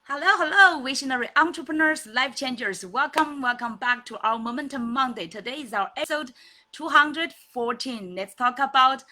Hello, visionary entrepreneurs, life changers. Welcome back to our Momentum Monday. Today is our episode 214. Let's talk about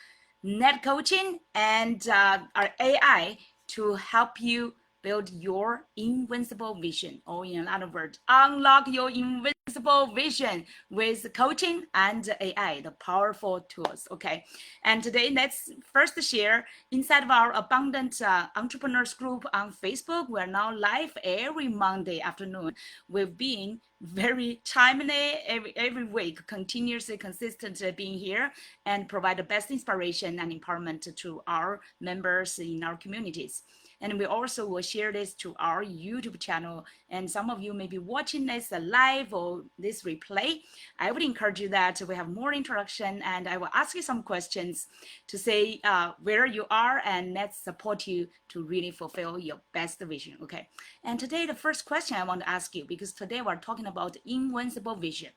net coaching and our AI to help you build your invincible vision, or in other words, unlock your invincible vision with coaching and AI, the powerful tools. Okay, and today let's first share inside of our abundant entrepreneurs group on Facebook. We're now live every Monday afternoon. We've been very timely every week, continuously consistently being here and provide the best inspiration and empowerment to our members in our communities. And we also will share this to our YouTube channel. And some of you may be watching this live or this replay. I would encourage you that we have more interaction, and I will ask you some questions to say where you are, and let's support you to really fulfill your best vision. Okay. And today, the first question I want to ask you, because today we're talking about invincible vision.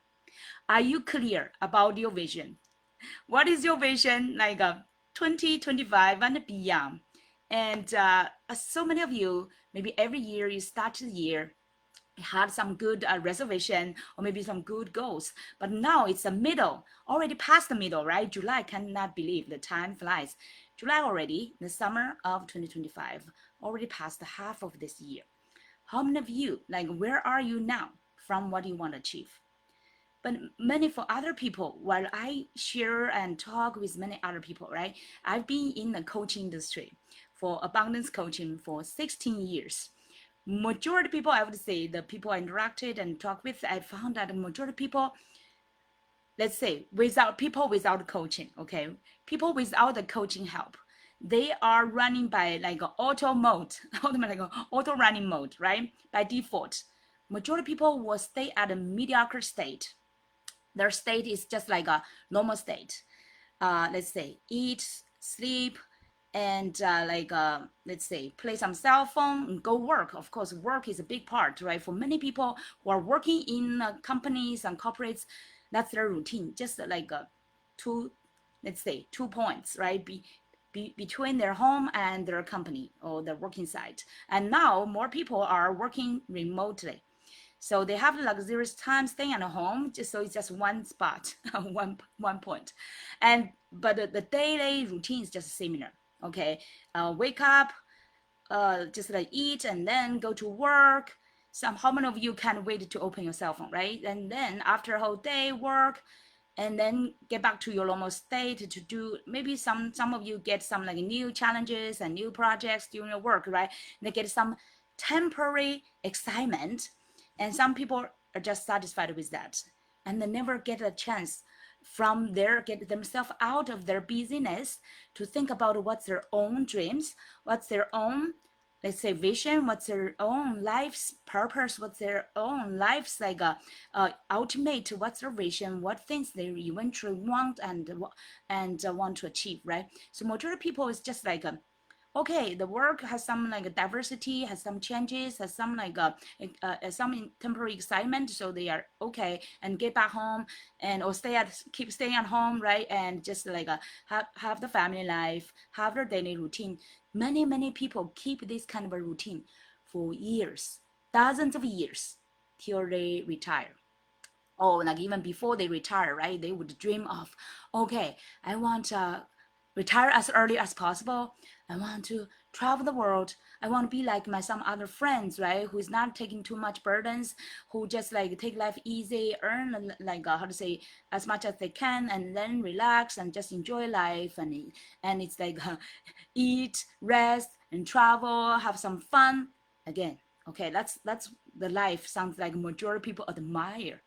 Are you clear about your vision? What is your vision like 2025 and beyond? And so many of you, maybe every year you start the year, had some good reservation or maybe some good goals, but now it's the middle, already past the middle, right? July, cannot believe the time flies. July already, the summer of 2025, already past the half of this year. How many of you, like, where are you now from what you want to achieve? But many for other people, while I share and talk with many other people, right? I've been in the coaching industry for abundance coaching for 16 years. Majority people, I would say, the people I interacted and talked with, I found that the majority people, let's say, without coaching, okay, people without the coaching help, they are running by like auto mode, like auto running mode, right? By default, majority people will stay at a mediocre state. Their state is just like a normal state. Let's say eat, sleep, and let's say play some cell phone and go work. Of course, work is a big part, right? For many people who are working in companies and corporates, that's their routine. Just like two, let's say 2 points, right? Between their home and their company or their working site. And now more people are working remotely. So they have luxurious time staying at home, just so it's just one spot, one point. And but the daily routine is just similar. Okay, wake up, just like eat, and then go to work. How many of you can't wait to open your cell phone, right? And then after a whole day work, and then get back to your normal state to do maybe some of you get some like new challenges and new projects during your work, right? They get some temporary excitement, and some people are just satisfied with that, and they never get a chance from their get themselves out of their busyness to think about what's their own dreams, what's their own, let's say, vision, what's their own life's purpose, what's their own life's like ultimate, what's their vision, what things they eventually want and want to achieve, right? So majority of people is just like okay, the work has some like diversity, has some changes, has some like some temporary excitement, so they are okay and get back home and or keep staying at home, right? And just like have the family life, have their daily routine. Many people keep this kind of a routine for years, dozens of years, till they retire. Or like even before they retire, right? They would dream of, okay, I want to retire as early as possible. I want to travel the world. I want to be like my some other friends, right? Who is not taking too much burdens, who just like take life easy, earn like how to say as much as they can, and then relax and just enjoy life. And it's like eat, rest, and travel, have some fun. Again, okay, that's the life sounds like majority people admire.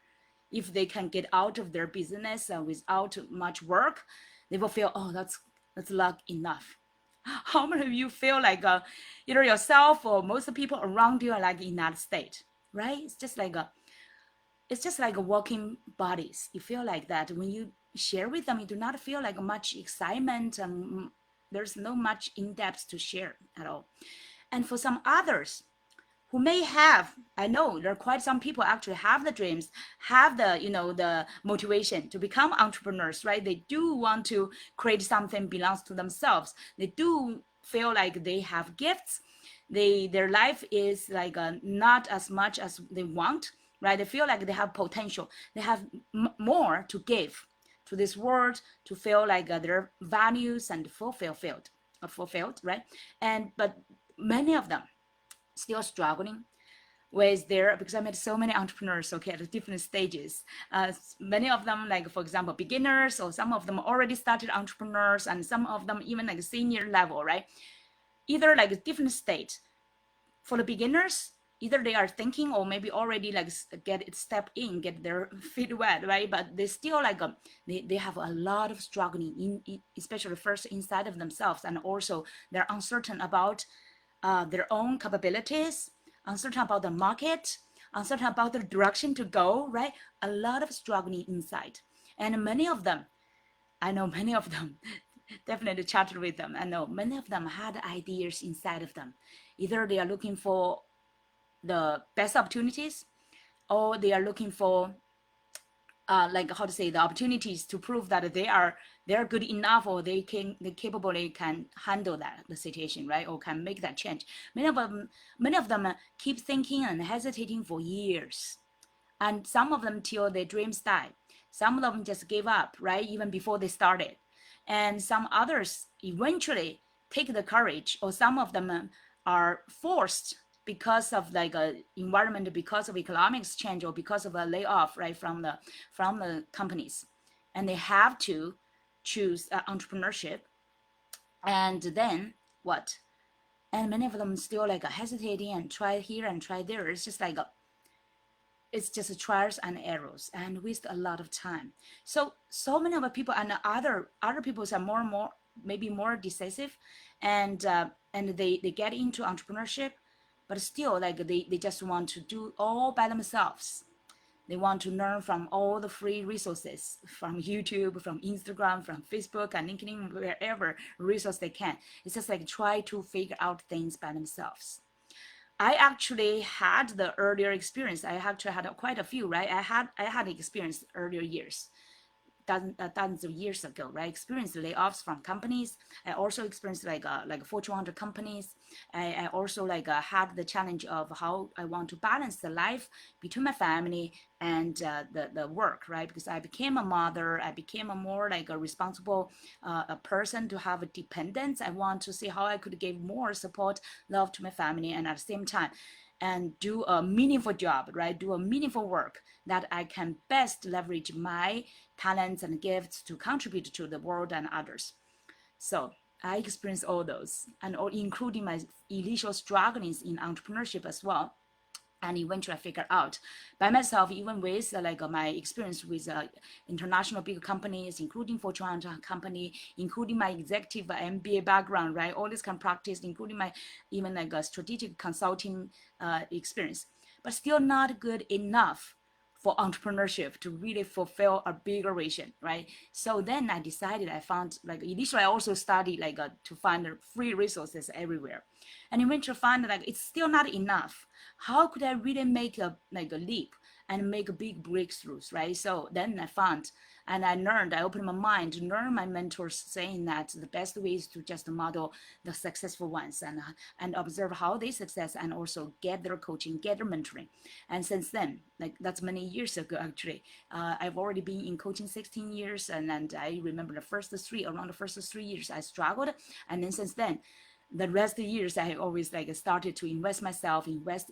If they can get out of their business without much work, they will feel, oh, that's luck enough. How many of you feel like either yourself or most of the people around you are like in that state, right? It's just like a walking bodies. You feel like that when you share with them, you do not feel like much excitement, and there's no much in depth to share at all. And for some others, who may have, I know there are quite some people actually have the dreams, have the the motivation to become entrepreneurs, right? They do want to create something belongs to themselves. They do feel like they have gifts, their life is like not as much as they want, right? They feel like they have potential, they have more to give to this world, to feel like their values and fulfilled, right? And but many of them still struggling with their, because I met so many entrepreneurs, okay, at different stages. Many of them, like for example, beginners, or some of them already started entrepreneurs, and some of them even like senior level, right? Either like a different state. For the beginners, either they are thinking or maybe already like get their feet wet, right? But they still like they have a lot of struggling in especially first inside of themselves, and also they're uncertain about their own capabilities, uncertain about the market, uncertain about the direction to go, right? A lot of struggling inside. And many of them, I know many of them, definitely chatted with them. I know many of them had ideas inside of them. Either they are looking for the best opportunities, or they are looking for like how to say, the opportunities to prove that they're good enough, or they capably can handle the situation, right? Or can make that change. Many of them keep thinking and hesitating for years, and some of them till their dreams die. Some of them just gave up, right, even before they started. And some others eventually take the courage, or some of them are forced because of like a environment, because of economics change, or because of a layoff, right, from the companies, and they have to choose entrepreneurship. And then what? And many of them still like hesitating and try here and try there. It's just like it's just trials and errors and waste a lot of time. So many of the people, and other people are more and more, maybe more decisive, and they get into entrepreneurship, but still like they just want to do all by themselves. They want to learn from all the free resources, from YouTube, from Instagram, from Facebook and LinkedIn, wherever resource they can. It's just like try to figure out things by themselves. I actually had the earlier experience. I actually had quite a few, right? I had experience earlier years, dozens of years ago, right? Experienced layoffs from companies. I also experienced like Fortune 100 companies. I also like had the challenge of how I want to balance the life between my family and the work, right? Because I became a mother, I became a more like a responsible a person to have a dependence. I want to see how I could give more support, love to my family, and at the same time and do a meaningful job, right? Do a meaningful work that I can best leverage my talents and gifts to contribute to the world and others. So I experienced all those, and all, including my initial strugglings in entrepreneurship as well. And eventually I figured out by myself, even with my experience with international big companies, including Fortune 100 company, including my executive MBA background, right? All this kind of practice, including my even like a strategic consulting experience, but still not good enough for entrepreneurship to really fulfill a bigger vision, right? So then I decided, I found like initially I also studied to find free resources everywhere, and eventually find like it's still not enough. How could I really make a leap and make big breakthroughs, right? So then I found and I learned, I opened my mind to learn my mentors saying that the best way is to just model the successful ones and observe how they success, and also get their coaching, get their mentoring. And since then, like that's many years ago actually, I've already been in coaching 16 years, and I remember around the first 3 years I struggled, and then since then the rest of the years I always like started to invest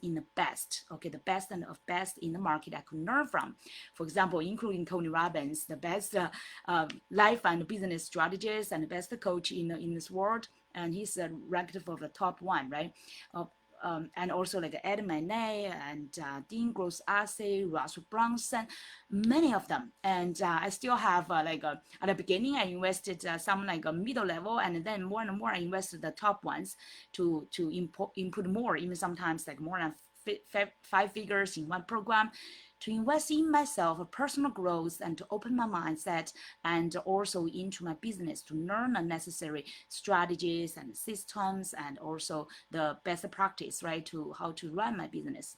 in the best, okay, the best and of best in the market I could learn from. For example, including Tony Robbins, the best life and business strategist and the best coach in this world, and he's ranked for the top one, right? And also like Ed Manet and Dean Gross Arce, Russell Brunson, many of them. And I still have at the beginning I invested some like a middle level, and then more and more I invested the top ones to input more, even sometimes like more than five figures in one program, to invest in myself, personal growth, and to open my mindset, and also into my business to learn the necessary strategies and systems, and also the best practice, right, to how to run my business.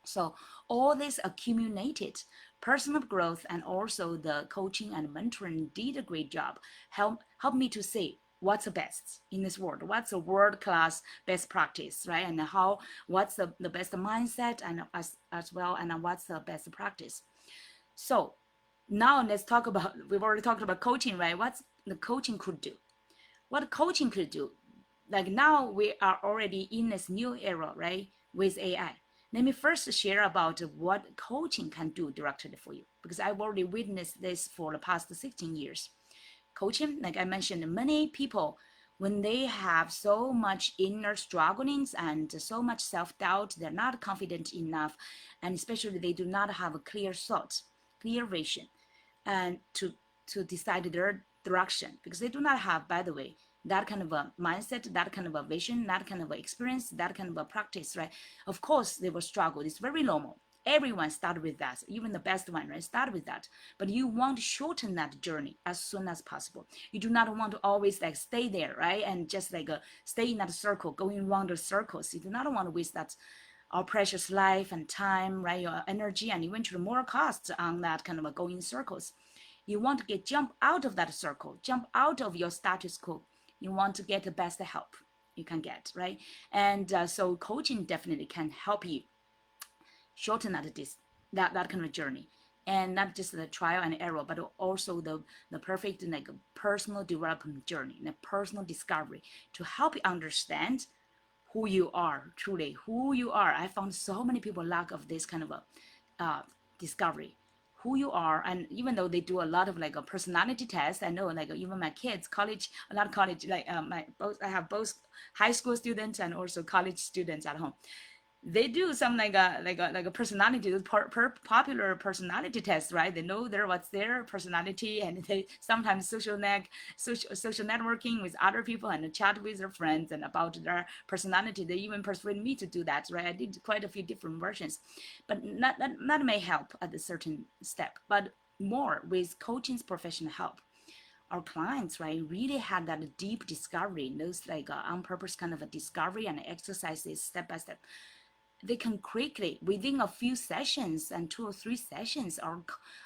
So all this accumulated personal growth and also the coaching and mentoring did a great job. Help me to see what's the best in this world, what's the world-class best practice, right? And what's the best mindset, and as well, and what's the best practice. So now let's talk about, we've already talked about coaching, right? What's the coaching could do? What coaching could do? Like now we are already in this new era, right? With AI. Let me first share about what coaching can do directly for you, because I've already witnessed this for the past 16 years. Coaching, like I mentioned, many people, when they have so much inner strugglings and so much self-doubt, they're not confident enough, and especially they do not have a clear thought, clear vision, and to decide their direction, because they do not have, by the way, that kind of a mindset, that kind of a vision, that kind of a experience, that kind of a practice, right? Of course they will struggle. It's very normal. Everyone started with that, even the best one, right? Start with that. But you want to shorten that journey as soon as possible. You do not want to always like stay there, right? And just like stay in that circle, going around the circles. You do not want to waste that our precious life and time, right? Your energy, and eventually more costs on that kind of a going circles. You want to jump out of that circle, jump out of your status quo. You want to get the best help you can get, right? And so coaching definitely can help you shorten that kind of journey, and not just the trial and error, but also the perfect like personal development journey, the personal discovery, to help you understand who you are, truly who you are. I found so many people lack of this kind of a discovery, who you are. And even though they do a lot of like a personality test, I know like even my kids, college, a lot of college, like I have both high school students and also college students at home. They do some like a personality popular personality test, right? They know what's their personality, and they sometimes social networking with other people and chat with their friends and about their personality. They even persuade me to do that, right? I did quite a few different versions, but that may help at a certain step. But more with coaching's professional help, our clients, right, really had that deep discovery, those like on purpose kind of a discovery and exercises step by step. They can quickly, within a few sessions and 2 or 3 sessions,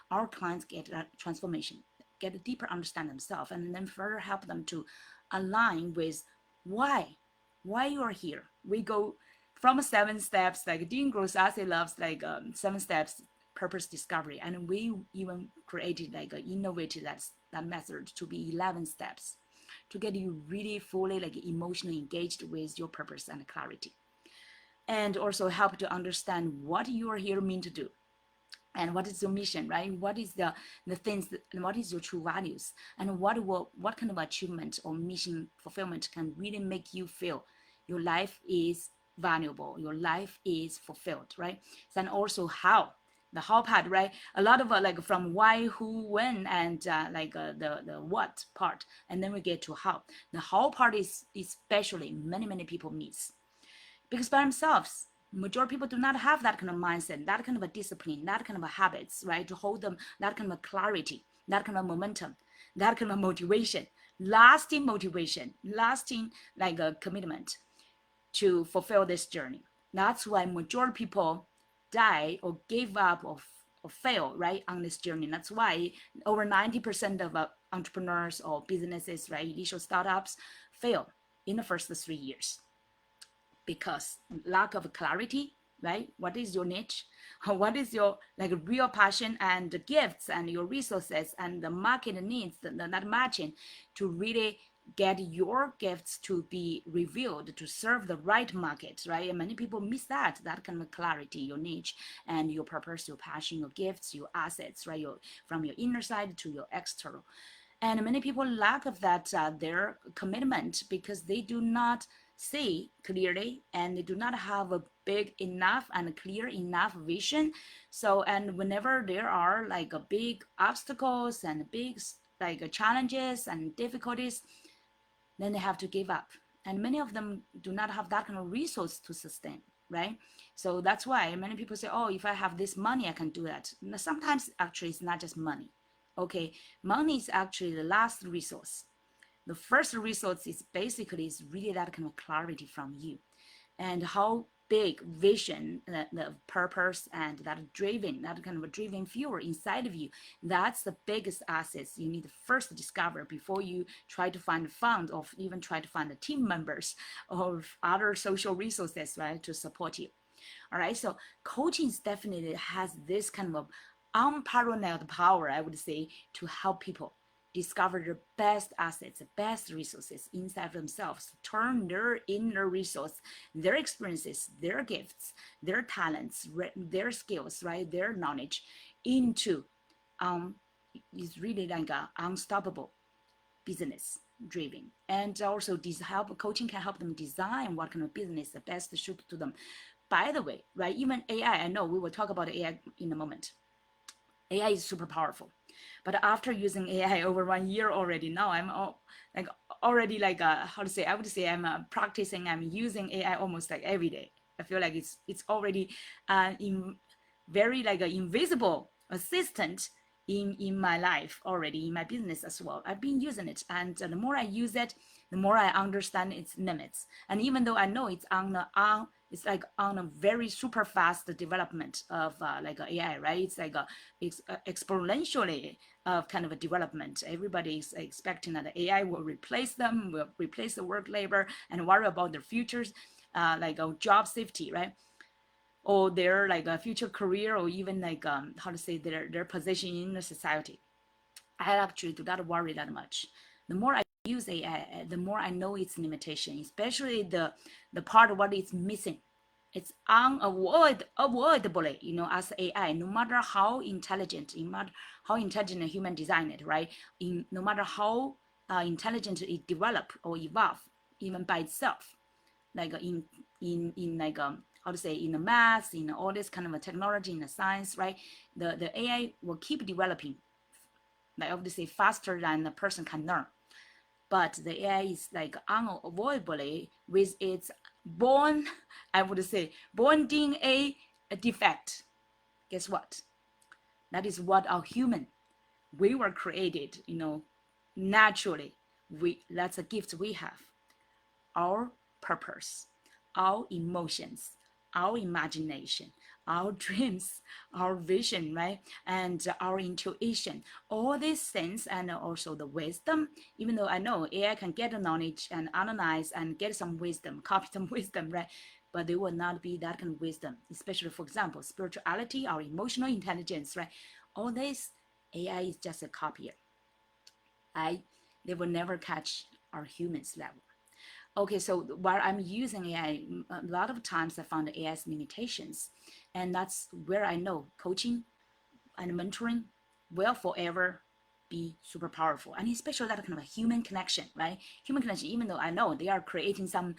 our clients get a transformation, get a deeper understand themselves, and then further help them to align with why you are here. We go from 7 steps, like Dean Grossasi loves like 7 steps purpose discovery, and we even created like innovated that method to be 11 steps to get you really fully like emotionally engaged with your purpose and clarity, and also help to understand what you are here meant to do, and what is your mission, right? What is the things what is your true values, and what kind of achievement or mission fulfillment can really make you feel your life is valuable, your life is fulfilled, right? And also the how part, right? A lot of like from why, who, when, and the what part, and then we get to how. The how part is especially many people miss, because by themselves, majority of people do not have that kind of mindset, that kind of a discipline, that kind of a habits, right? To hold them, that kind of a clarity, that kind of momentum, that kind of motivation, lasting like a commitment to fulfill this journey. That's why majority of people die or give up or fail, right, on this journey. That's why over 90% of entrepreneurs or businesses, right, initial startups fail in the first 3 years, because lack of clarity, right? What is your niche? What is your like real passion and the gifts and your resources and the market needs that matching to really get your gifts to be revealed to serve the right market, right? And many people miss that kind of clarity, your niche and your purpose, your passion, your gifts, your assets, right? From your inner side to your external. And many people lack of that their commitment, because they do not see clearly and they do not have a big enough and clear enough vision. So, and whenever there are like a big obstacles and big like challenges and difficulties, then they have to give up, and many of them do not have that kind of resource to sustain, right? So that's why many people say, oh, if I have this money I can do that. Sometimes actually it's not just money. Okay, money is actually the last resource. The first resource is basically is really that kind of clarity from you, and how big vision, the purpose, and that kind of a driving fuel inside of you. That's the biggest assets you need to first discover before you try to find funds or even try to find the team members or other social resources, right, to support you. All right, so coaching definitely has this kind of unparalleled power, I would say, to help people discover the best assets, the best resources inside of themselves, turn their inner resource, their experiences, their gifts, their talents, their skills, right, their knowledge into is really like a unstoppable business driven. And also this coaching can help them design what kind of business the best suited to them. By the way, right, even AI, I know we will talk about AI in a moment. AI is super powerful, but after using AI over 1 year already, now I'm already like how to say, I would say I'm practicing, I'm using AI almost like every day. I feel like it's already in very like an invisible assistant in my life already, in my business as well. I've been using it, and the more I use it, the more I understand its limits. And even though I know it's it's like on a very super fast development of like AI, right? It's like it's exponentially of kind of a development. Everybody is expecting that the AI will replace them, will replace the work labor, and worry about their futures, like job safety, right? Or their like a future career, or even like how to say, their position in the society. I actually do not worry that much. The more I use AI, the more I know its limitation, especially the part of what it's missing. It's unavoidably, as AI, no matter how intelligent, no matter how intelligent a human design it, right? No matter how intelligent it develop or evolve, even by itself, like in like how to say, in the math, in all this kind of a technology, in the science, right? The AI will keep developing, like obviously faster than the person can learn. But the AI is like unavoidably with its born, I would say, born DNA defect. Guess what? That is what our human, we were created, naturally. That's a gift we have. Our purpose, our emotions, our imagination, our dreams, our vision, right? And our intuition, all these things, and also the wisdom. Even though I know AI can get the knowledge and analyze and get some wisdom, copy some wisdom, right? But they will not be that kind of wisdom, especially, for example, spirituality, our emotional intelligence, right? All this, AI is just a copier. They will never catch our humans level. Okay, so while I'm using AI, a lot of times I found AI's limitations, and that's where I know coaching and mentoring will forever be super powerful, and especially that kind of a human connection, right? Human connection, even though I know they are creating some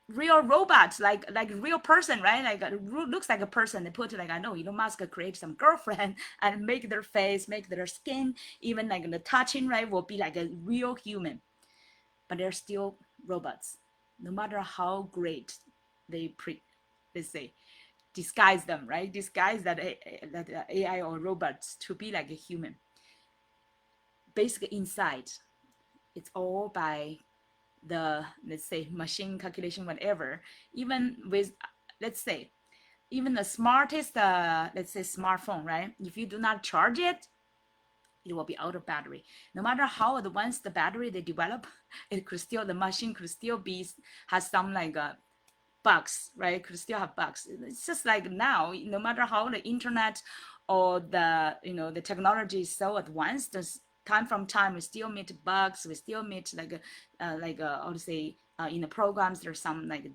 real robots, like real person, right? Like looks like a person. They put like, I know Elon Musk create some girlfriend and make their face, make their skin, even like the touching, right, will be like a real human, but they're still robots. No matter how great let's say, disguise them, right? Disguise that AI or robots to be like a human. Basically, inside, it's all by the, let's say, machine calculation, whatever. Even with, let's say, even the smartest, let's say, smartphone, right? If you do not charge it, it will be out of battery. No matter how advanced the battery they develop, it could still, the machine could still be, has some like bugs, right? Could still have bugs. It's just like now, no matter how the internet or the, the technology is so advanced, time from time we still meet bugs. We still meet like I would say, in the programs there's some like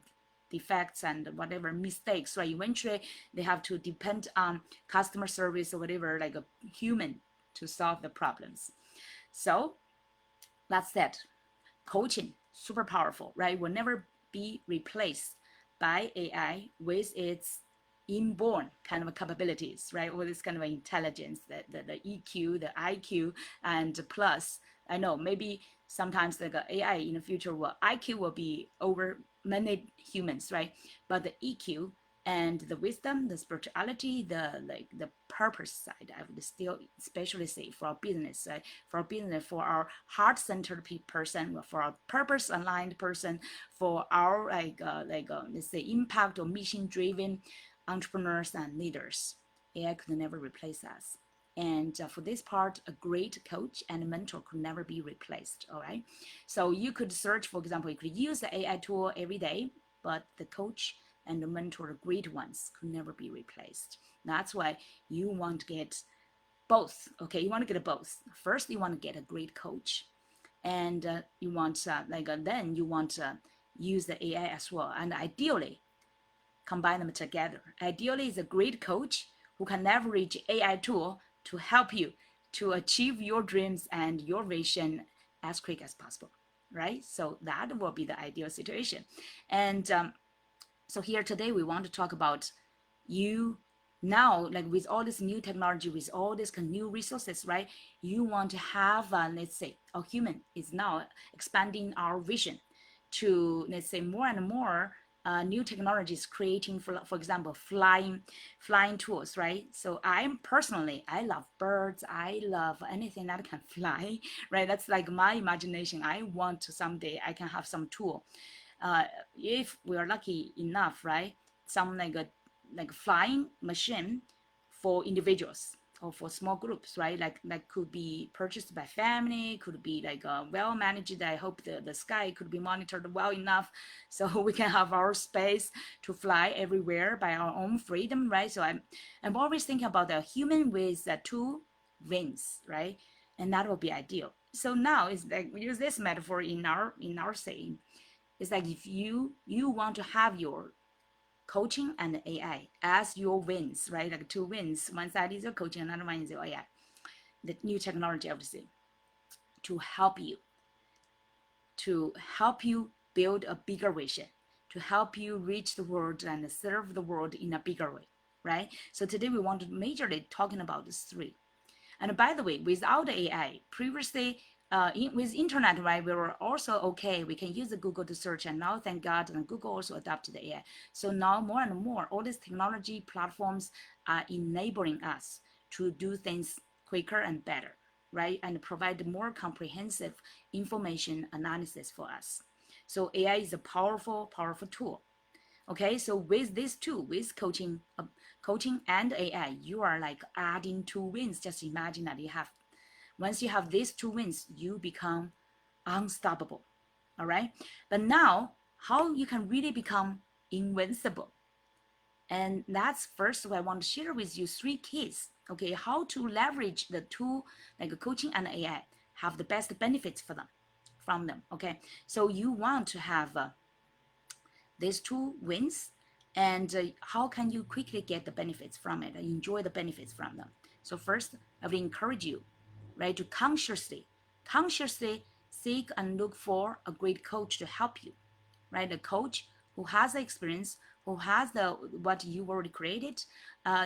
defects and whatever mistakes, right? Eventually they have to depend on customer service or whatever, like a human, to solve the problems. So that's that. Coaching, super powerful, right? Will never be replaced by AI with its inborn kind of capabilities, right? With this kind of intelligence, the EQ, the IQ, and plus, I know maybe sometimes the AI in the future IQ will be over many humans, right? But the EQ and the wisdom, the spirituality, the purpose side. I would still especially say for our business, right? For our business, for our heart-centered person, for our purpose-aligned person, for our let's say impact or mission-driven entrepreneurs and leaders. AI could never replace us. And for this part, a great coach and mentor could never be replaced. All right. So you could search, for example, you could use the AI tool every day, but the coach and the mentor, the great ones, could never be replaced. That's why you want to get both. Okay. You want to get both. First, you want to get a great coach, and you want then you want to use the AI as well. And ideally, combine them together. Ideally, is a great coach who can leverage AI tool to help you to achieve your dreams and your vision as quick as possible, right? So that will be the ideal situation. And so here today, we want to talk about you now, like with all this new technology, with all these new resources, right? You want to have, let's say, a human is now expanding our vision to, let's say, more and more new technologies creating, for example, flying tools, right? So I love birds. I love anything that can fly, right? That's like my imagination. I want to someday I can have some tool. If we are lucky enough, right? Some like flying machine for individuals or for small groups, right? Like could be purchased by family, could be like well managed. I hope the sky could be monitored well enough so we can have our space to fly everywhere by our own freedom, right? So I'm always thinking about the human with two wings, right? And that will be ideal. So now it's like we use this metaphor in our saying. It's like if you want to have your coaching and AI as your wins, right? Like two wins. One side is your coaching, another one is your AI. The new technology, obviously, to help you build a bigger vision, to help you reach the world and serve the world in a bigger way, right? So today we want to majorly talking about these three. And by the way, without AI, previously with internet, right, we were also okay. We can use the Google to search, and now thank God, and Google also adapted the AI. So now more and more, all these technology platforms are enabling us to do things quicker and better, right, and provide more comprehensive information analysis for us. So AI is a powerful tool. Okay, so with these two, with coaching and AI, you are like adding two wins. Just imagine that once you have these two wins, you become unstoppable. All right, but now how you can really become invincible, and that's first what I want to share with you three keys. Okay, how to leverage the two, like coaching and AI, have the best benefits from them. Okay, so you want to have these two wins, and how can you quickly get the benefits from it and enjoy the benefits from them. So first, I would encourage you, right, to consciously seek and look for a great coach to help you, right? A coach who has the experience, who has the what you already created,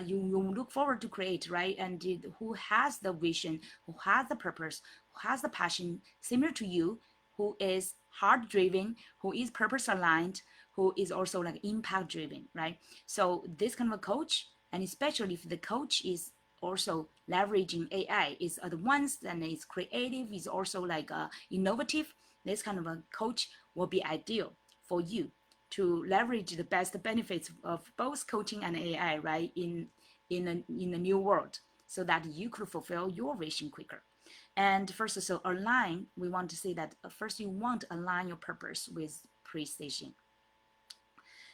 you look forward to create, right? And who has the vision, who has the purpose, who has the passion similar to you, who is heart driven, who is purpose aligned, who is also like impact driven, right? So this kind of a coach, and especially if the coach is also leveraging AI, is advanced and is creative, is also like innovative, this kind of a coach will be ideal for you to leverage the best benefits of both coaching and AI, right, in the new world, so that you could fulfill your vision quicker. And first, so align, we want to say that first you want to align your purpose with precision.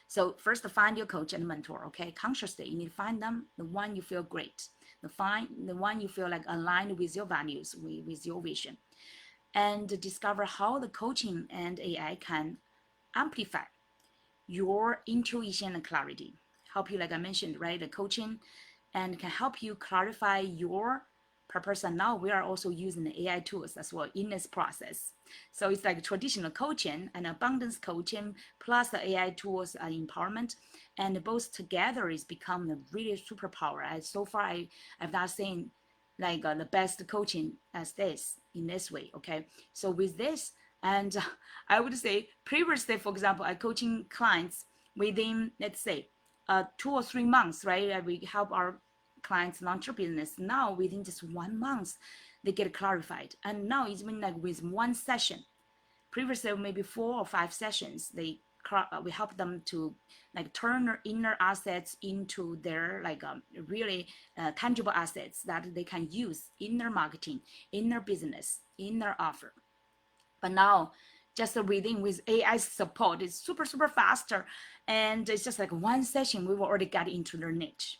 So first, find your coach and mentor. Okay, consciously, you need to find them, the one you feel great, the one you feel like aligned with your values, with your vision, and discover how the coaching and AI can amplify your intuition and clarity. Help you, like I mentioned, right? The coaching and can help you clarify your purpose. And now we are also using the AI tools as well in this process. So it's like traditional coaching and abundance coaching plus the AI tools and empowerment, and both together is become a really superpower. So far, I've not seen like the best coaching as this in this way. Okay, so with this, and I would say previously, for example, I coaching clients within, let's say, 2 or 3 months, right? We help our clients launch their business. Now within just 1 month, they get clarified. And now it's been like with one session. Previously, maybe 4 or 5 sessions, we help them to like turn their inner assets into their like really tangible assets that they can use in their marketing, in their business, in their offer. But now, just within with AI support, it's super faster, and it's just like one session we will already get into their niche.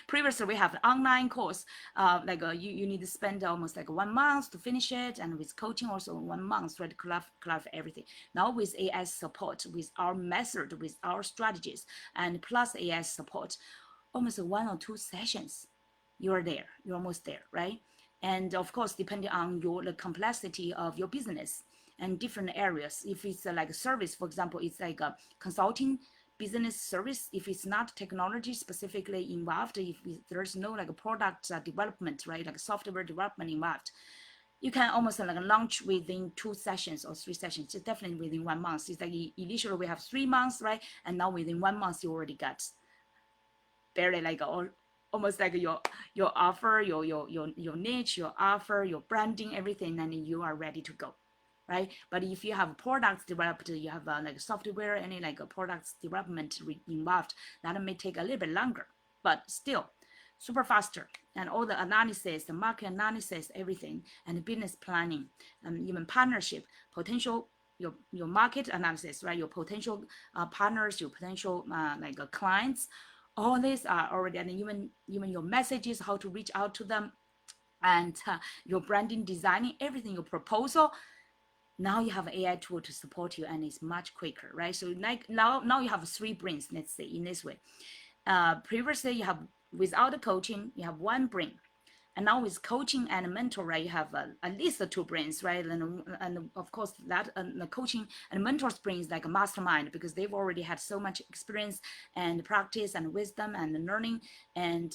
Previously, we have an online course, you need to spend almost like 1 month to finish it, and with coaching also 1 month, right, to clarify everything. Now with AI support, with our method, with our strategies, and plus AI support, almost 1 or 2 sessions, you're almost there, right? And of course, depending on the complexity of your business and different areas. If it's like a service, for example, it's like a consulting business service. If it's not technology specifically involved, if there's no like a product development, right, like software development involved, you can almost like launch within 2 sessions or 3 sessions. It's definitely within 1 month. It's like initially we have 3 months, right? And now within 1 month you already got barely like almost like your offer, your niche, your offer, your branding, everything, and you are ready to go, right? But if you have products developed, you have like software, any like a products development involved, that may take a little bit longer, but still super faster. And all the analysis, the market analysis, everything, and business planning, and even partnership, potential, your market analysis, right? Your potential partners, your potential clients, all these are already, and even your messages, how to reach out to them, and your branding, designing, everything, your proposal. Now you have an AI tool to support you, and it's much quicker, right? So like now you have 3 brains, let's say, in this way. Previously you have, without the coaching, you have 1 brain. And now with coaching and mentor, right, you have at least 2 brains, right? And of course that the coaching and mentors brains like a mastermind, because they've already had so much experience and practice and wisdom and learning and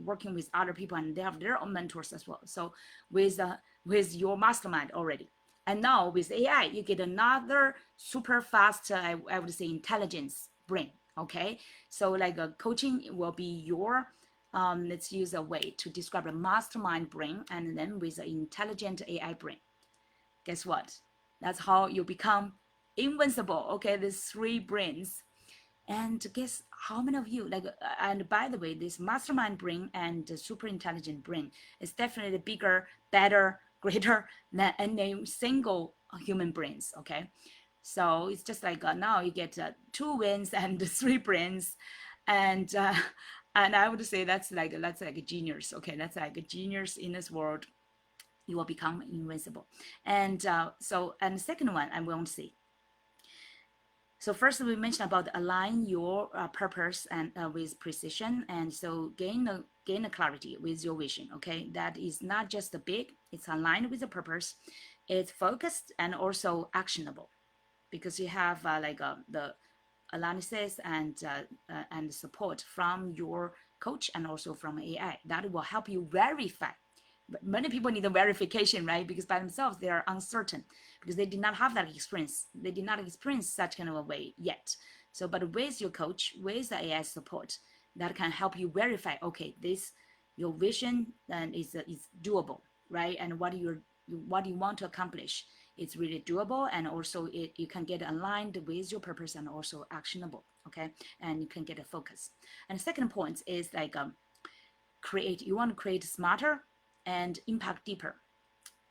working with other people, and they have their own mentors as well. So with your mastermind already. And now with AI, you get another super fast, I would say, intelligence brain. Okay, so like a coaching will be your let's use a way to describe a mastermind brain, and then with an intelligent AI brain. Guess what? That's how you become invincible. Okay, these 3 brains. And guess how many of you like? And by the way, this mastermind brain and the super intelligent brain is definitely bigger, better, greater than any single human brains. Okay, so it's just like now you get 2 wins and 3 brains, and I would say that's like a genius. Okay, that's like a genius in this world. You will become invincible. And and the second one I won't say. So first we mentioned about align your purpose and with precision, and so gain a clarity with your vision. Okay, that is not just big; it's aligned with the purpose, it's focused and also actionable, because you have the analysis and support from your coach and also from AI that will help you verify. But many people need a verification, right? Because by themselves they are uncertain, because they did not have that experience. They did not experience such kind of a way yet. So, but with your coach, with the AI support, that can help you verify. Okay, this your vision then is doable, right? And what you want to accomplish, it's really doable, and also you can get aligned with your purpose and also actionable. Okay, and you can get a focus. And the second point is like you want to create smarter and impact deeper.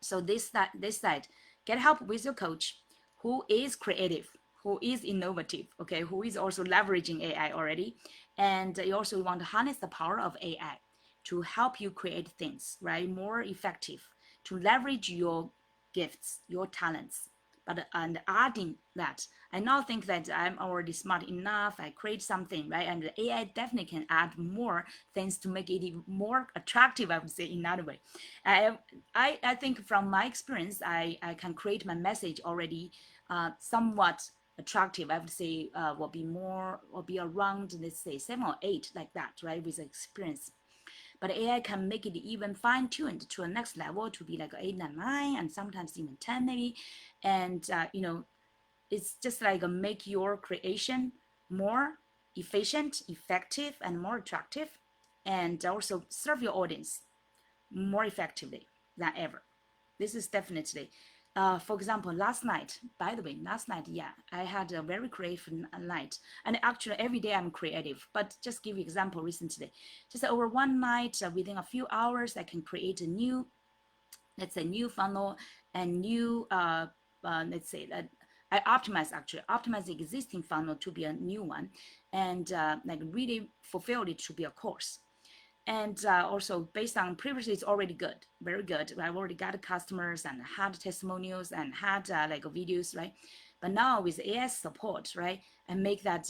So this side, get help with your coach who is creative, who is innovative, okay, who is also leveraging AI already. And you also want to harness the power of AI to help you create things, right, more effective, to leverage your gifts, your talents. But and adding that, I now think that I'm already smart enough, I create something, right? And the AI definitely can add more things to make it more attractive, I would say, in another way. I think from my experience, I can create my message already somewhat attractive. I would say will be around, let's say 7 or 8 like that, right, with experience. But AI can make it even fine-tuned to a next level to be like 8 and 9, and sometimes even 10 maybe. And it's just like make your creation more efficient, effective, and more attractive, and also serve your audience more effectively than ever. This is definitely, for example, last night, by the way, yeah, I had a very creative night. And actually every day I'm creative, but just give you example recently, just over one night, within a few hours, I can create a new, let's say, new funnel and new, let's say that I optimize the existing funnel to be a new one, and like really fulfilled it to be a course. And also based on previously, it's already good, very good. I've already got customers and had testimonials and had like videos, right? But now with AI support, right, and make that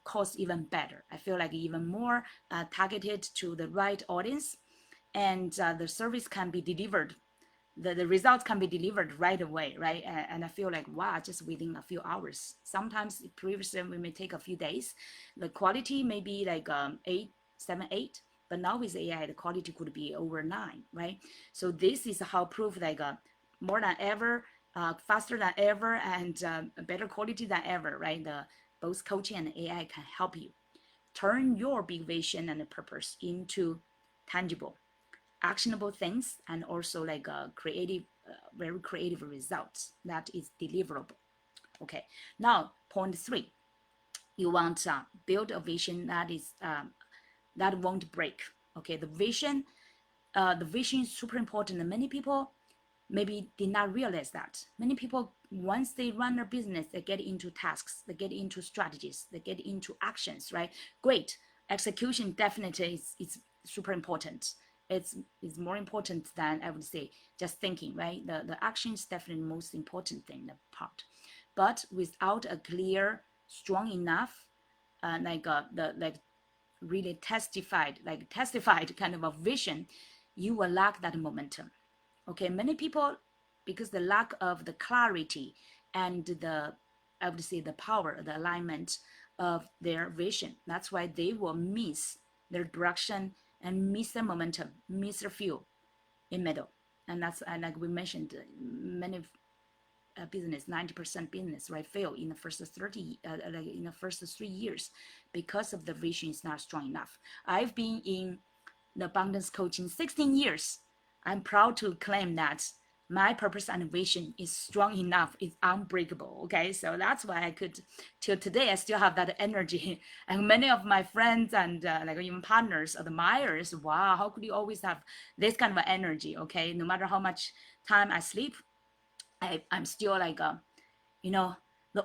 course even better. I feel like even more targeted to the right audience, and the service can be delivered, the results can be delivered right away, right? And I feel like, wow, just within a few hours. Sometimes previously we may take a few days. The quality may be like 8, 7, 8, but now with AI, the quality could be over 9, right? So this is how proof like more than ever, faster than ever, and better quality than ever, right? The both coaching and AI can help you turn your big vision and purpose into tangible, actionable things, and also like a creative, very creative results that is deliverable. Okay, now point 3, you want to build a vision that is that won't break. Okay, the vision is super important, and many people maybe did not realize that. Many people, once they run their business, they get into tasks, they get into strategies, they get into actions, right? Great. Execution definitely is super important. It's more important than, I would say, just thinking, right? The action is definitely the most important thing, the part. But without a clear, strong enough, like really testified kind of a vision, you will lack that momentum. Okay, many people, because the lack of the clarity and the, I would say, the power, the alignment of their vision, that's why they will miss their direction and miss their momentum, miss their fuel in middle. And that's, and like we mentioned, many business, 90% business, right, fail in the first 30, like in the first 3 years, because of the vision is not strong enough. I've been in the abundance coaching 16 years. I'm proud to claim that my purpose and vision is strong enough, it's unbreakable. Okay, so that's why I could, till today, I still have that energy. And many of my friends and like even partners, admirers, wow, how could you always have this kind of energy? Okay, no matter how much time I sleep, I'm still like, you know,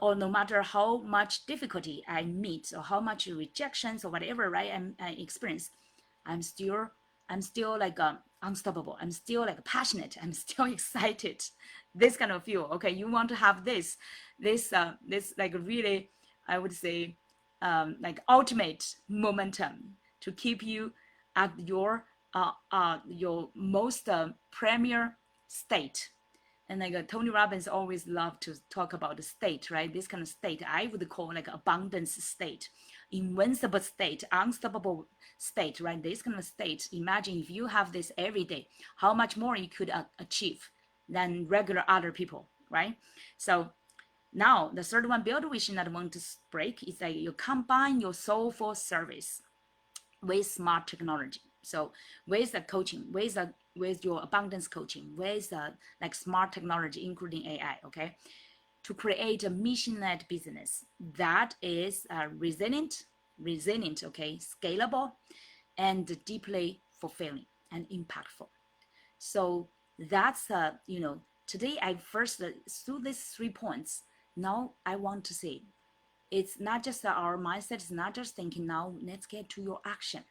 or no matter how much difficulty I meet or how much rejections or whatever, right, I experience, I'm still, like unstoppable. I'm still like passionate. I'm still excited. This kind of feel. Okay, you want to have this like really, I would say, like ultimate momentum to keep you at your most premier state. And like Tony Robbins always loved to talk about the state, right? This kind of state I would call like abundance state, invincible state, unstoppable state, right? This kind of state, imagine if you have this every day, how much more you could achieve than regular other people, right? So now the third one, build vision that want to break, is like you combine your soulful service with smart technology. So with the coaching, with your abundance coaching, with like smart technology, including AI, okay, to create a mission-led business that is resilient, okay, scalable, and deeply fulfilling and impactful. So that's today I first through these 3 points. Now I want to say, it's not just our mindset, it's not just thinking. Now let's get to your action.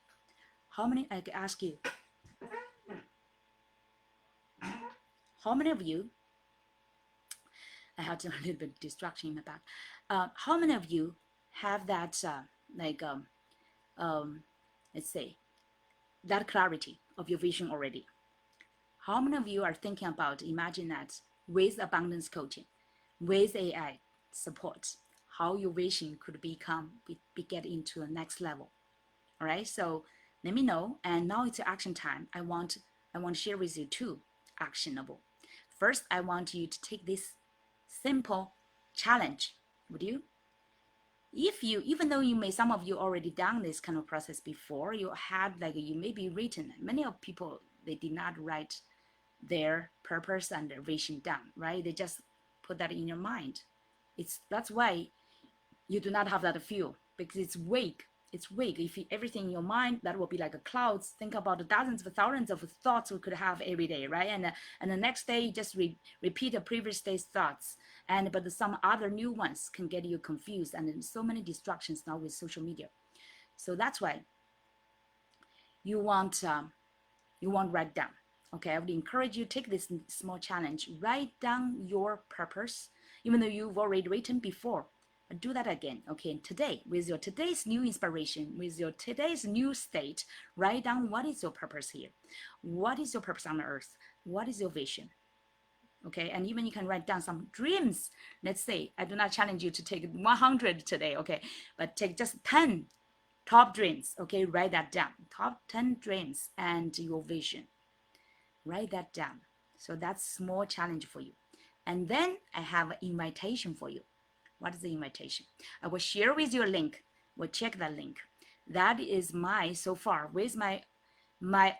How many, I could ask you, how many of you, I had a little bit of distraction in my back. How many of you have that, like, let's say, that clarity of your vision already? How many of you are thinking about, imagine that with abundance coaching, with AI support, how your vision could become, get into the next level? All right, so let me know. And now it's action time. I want to share with you 2 actionable. First, I want you to take this simple challenge. Would you if you, even though you may, some of you already done this kind of process before, you had like, you may be written, many of people, they did not write their purpose and their vision down, right? They just put that in your mind. That's why you do not have that feel, because it's vague. It's vague. If you, everything in your mind, that will be like a clouds. Think about the dozens of thousands of thoughts we could have every day, right? And the next day you just repeat the previous day's thoughts, but some other new ones can get you confused, and there's so many distractions now with social media. So that's why you want write down. Okay, I would encourage you, take this small challenge, write down your purpose, even though you've already written before. Do that again. Okay, today, with your today's new inspiration, with your today's new state, write down what is your purpose here. What is your purpose on earth? What is your vision? Okay, and even you can write down some dreams. Let's say, I do not challenge you to take 100 today, okay, but take just 10 top dreams. Okay, write that down. Top 10 dreams and your vision. Write that down. So that's small challenge for you. And then I have an invitation for you. What is the invitation? I will share with you a link. We'll check that link. That is my, so far, with my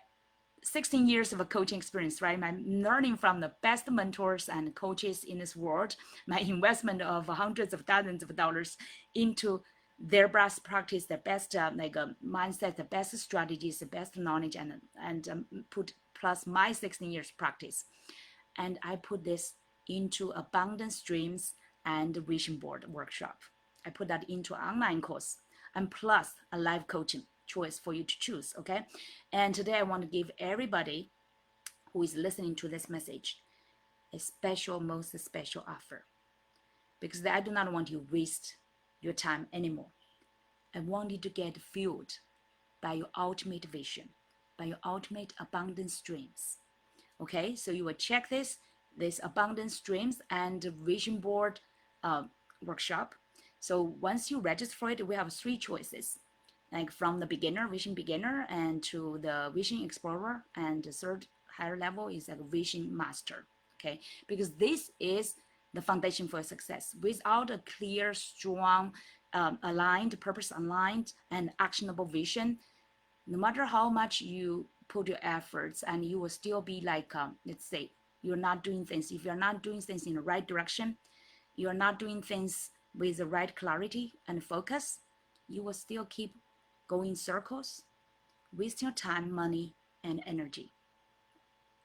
16 years of a coaching experience, right? My learning from the best mentors and coaches in this world, my investment of hundreds of thousands of dollars into their best practice, the best mindset, the best strategies, the best knowledge, and put plus my 16 years practice. And I put this into abundance dreams and vision board workshop. I put that into an online course, and plus a live coaching choice for you to choose. Okay, and today I want to give everybody who is listening to this message a special, most special offer, because I do not want you to waste your time anymore. I want you to get fueled by your ultimate vision, by your ultimate abundance dreams. Okay, so you will check this abundance dreams and vision board workshop. So once you register for it, we have 3 choices, like from the beginner, vision beginner, and to the vision explorer, and the third higher level is like vision master. Okay, because this is the foundation for success. Without a clear, strong, aligned, purpose aligned, and actionable vision, no matter how much you put your efforts, and you will still be like, let's say, you're not doing things. If you're not doing things in the right direction, you're not doing things with the right clarity and focus, you will still keep going in circles, wasting your time, money, and energy,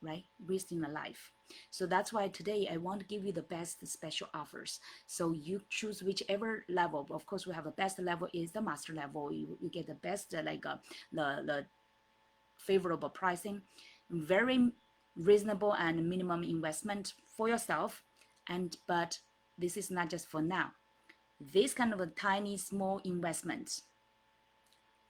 right? Wasting a life. So that's why today I want to give you the best special offers. So you choose whichever level. Of course, we have the best level is the master level. You get the best, the favorable pricing, very reasonable and minimum investment for yourself. But this is not just for now. This kind of a tiny, small investment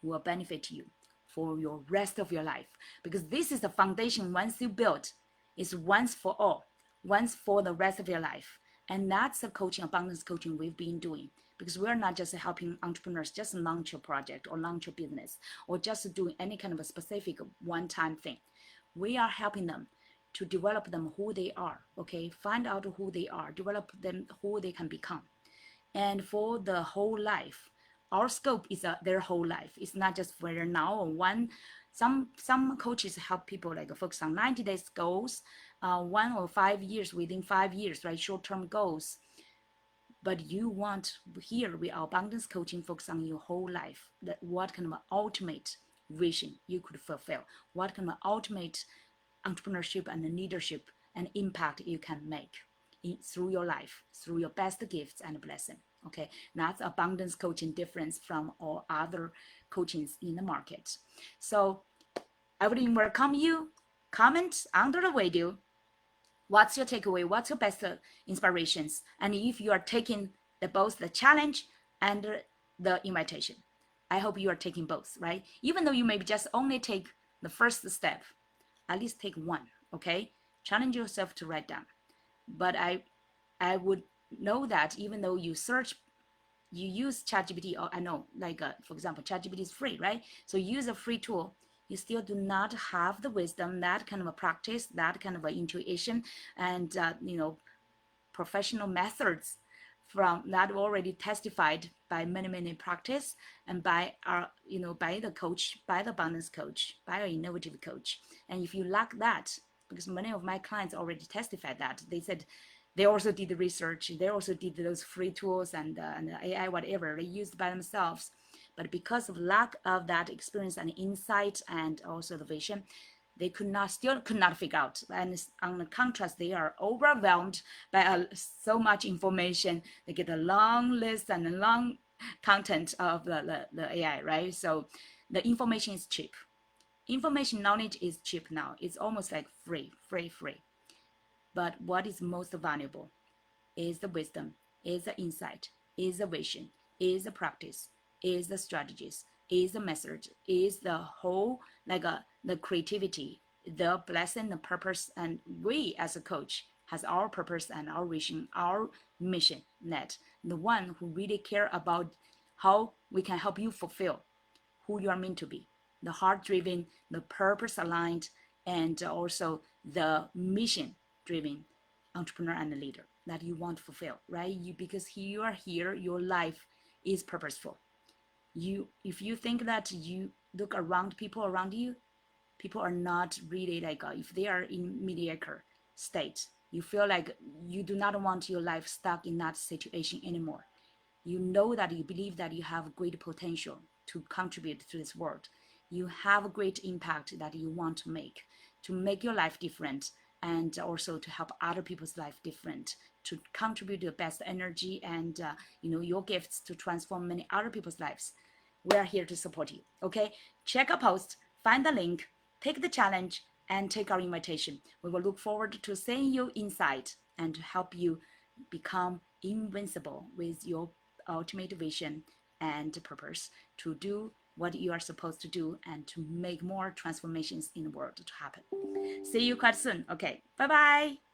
will benefit you for your rest of your life, because this is the foundation. Once you build, it's once for all, once for the rest of your life. And that's the coaching, abundance coaching we've been doing, because we're not just helping entrepreneurs just launch your project or launch your business or just doing any kind of a specific one-time thing. We are helping them to develop them who they are, okay? Find out who they are, develop them who they can become. And for the whole life, our scope is their whole life. It's not just for their now or one. Some coaches help people like focus on 90 days goals, 1 or 5 years, within 5 years, right? Short-term goals. But you want here with our abundance coaching focus on your whole life. That what kind of ultimate vision you could fulfill, what kind of ultimate entrepreneurship and leadership and impact you can make through your life, through your best gifts and blessing. Okay, that's abundance coaching difference from all other coachings in the market. So I would welcome you. Comment under the video. What's your takeaway? What's your best inspirations? And if you are taking both the challenge and the invitation, I hope you are taking both, right? Even though you may just only take the first step, at least take one, okay? Challenge yourself to write down. But I would know that even though you search, you use ChatGPT, or I know, like for example, ChatGPT is free, right? So use a free tool. You still do not have the wisdom, that kind of a practice, that kind of a intuition, and professional methods from that already testified by many practice and by our, by the coach, by the abundance coach, by our innovative coach. And if you lack that, because many of my clients already testified that, they said they also did the research, they also did those free tools and AI, whatever they used by themselves. But because of lack of that experience and insight and also the vision, they still could not figure out. And on the contrast, they are overwhelmed by so much information. They get a long list and a long content of the AI, right? So the information is cheap. Information knowledge is cheap now. It's almost like free. But what is most valuable is the wisdom, is the insight, is the vision, is the practice, is the strategies, is the message, is the whole, the creativity, the blessing, the purpose. And we as a coach has our purpose and our vision, our mission, that the one who really care about how we can help you fulfill who you are meant to be, the heart driven, the purpose aligned, and also the mission driven entrepreneur and leader that you want to fulfill, right? Because you are here, your life is purposeful. If you think that you look around people around you, people are not really if they are in mediocre state, you feel like you do not want your life stuck in that situation anymore. You know that you believe that you have great potential to contribute to this world. You have a great impact that you want to make your life different, and also to help other people's life different, to contribute the best energy and your gifts to transform many other people's lives. We are here to support you. Okay, check a post, find the link, take the challenge, and take our invitation. We will look forward to seeing you inside and to help you become invincible with your ultimate vision and purpose to do what you are supposed to do and to make more transformations in the world to happen. See you quite soon. Okay, bye bye.